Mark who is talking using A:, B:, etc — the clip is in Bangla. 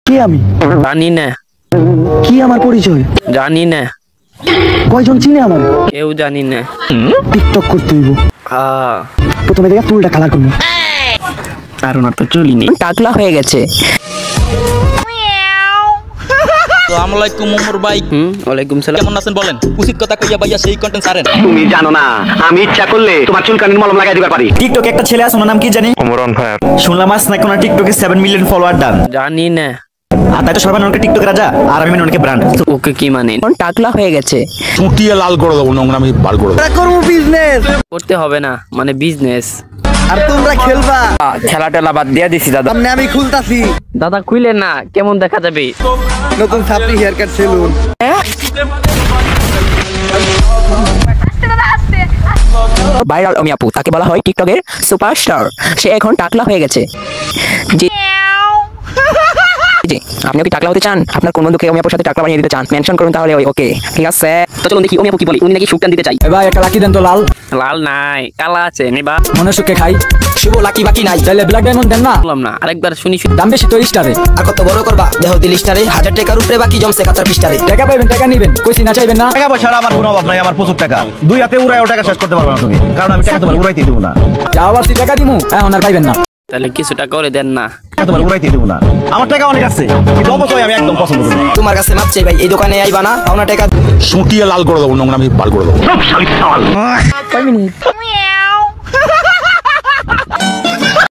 A: কে আমি?
B: জানি না।
A: কি আমার পরিচয়?
B: জানি না।
A: কয়জন চিনে আমার?
B: কেউ জানি না।
A: টিকটক করতে হইব। প্রথমে দেখে চুলটা কালার করবো।
B: আর ওনার তো চলিনি, টাকলা হয়ে গেছে।
C: আসসালামু আলাইকুম ওমর ভাই।
B: ওয়ালাইকুম সালাম।
C: কেমন আছেন বলেন? উচিত কথা কইয়া ভাইয়া সেই কন্টেন্ট ছাড়েন।
D: তুমি জানো না আমি ইচ্ছা করলে তোমার চুলকানির মলম লাগাই দিতে পারি।
E: টিকটকে একটা ছেলে আছে, ওনার নাম কি জানি?
D: ওমরন ভাই।
E: শুনলাম আজ নাকি ওনার টিকটকে 7 মিলিয়ন ফলোয়ার ডান।
B: জানি না।
E: আর তাই তো সবাই ওনাকে টিকটক রাজা, আর আমি ওনাকে ব্র্যান্ড।
B: ওকে কি মানে? টাকলা হয়ে গেছে।
F: চুটিয়ে লাল করে দেবো, নোংরামি বার করে দেবো।
A: করবো বিজনেস।
B: করতে হবে না, মানে বিজনেস।
A: আর তোমরা খেলবা।
B: খেলা টেলা বাদ দিয়ে দিছি দাদা।
A: সামনে আমি খুলতাছি
B: দাদা খুইলে না, কেমন দেখা যাবে?
A: নতুন ছাত্রী হেয়ার কাট সেলুন।
B: ভাইরাল অমি আপু, তাকে বলা হয় টিকটকের সুপারস্টার। সে এখন টাকলা হয়ে গেছে। জি জি, আপনিও কি টাকলা হতে চান? আপনার কোন বন্ধুকে অমি আপুর সাথে টাকলা বানিয়ে দিতে চান? মেনশন করুন তাহলে ওকে, ঠিক আছে? তো চলুন দেখি অমি আপু কি বলি। উনি নাকি সুকটান দিতে চাই।
E: ভাই একটা লাকি দেন তো। লাল
B: লাল নাই, কালা আছে, নিবা?
E: মনে সুখে খাই। শুভ লাকি বাকি নাই, তাহলে ব্ল্যাক ডায়মন্ড দেন না।
B: বললাম না, আরেকবার শুনি।
E: দাম বেশি তো স্টারে।
G: আর কত বড় করবা দেহ দিল স্টারে, 1000 টাকার উপরে বাকি জমছে কাতার পিস্টারে।
E: টাকা পাইবেন, টাকা নিবেন, কইছি না চাইবেন না।
D: টাকা পয়সার আমার কোনো অভাব নাই, আমার প্রচুর টাকা। দুই হাতে উড়ায় টাকা শেষ করতে পারবো না তুমি, কারণ আমি টাকা তোমার উড়াইতে দিব না।
E: যাও বাসি টাকা দিমু, এখন আর পাইবেন না।
B: তাহলে কিছুটা করে দেন না।
D: টাকা তোমার উড়াইতে দিব না। আমার টাকা অনেক আছে, কিন্তু অবশ্যই আমি একদম পছন্দ করি।
G: তোমার কাছে মাপ চাই ভাই, এই দোকানে আইবা না, পাওনা টাকা
F: চুটিয়ে লাল করে দেবো, নোংরামি বার করে দেবো।
D: সব শালিক সাওয়াল।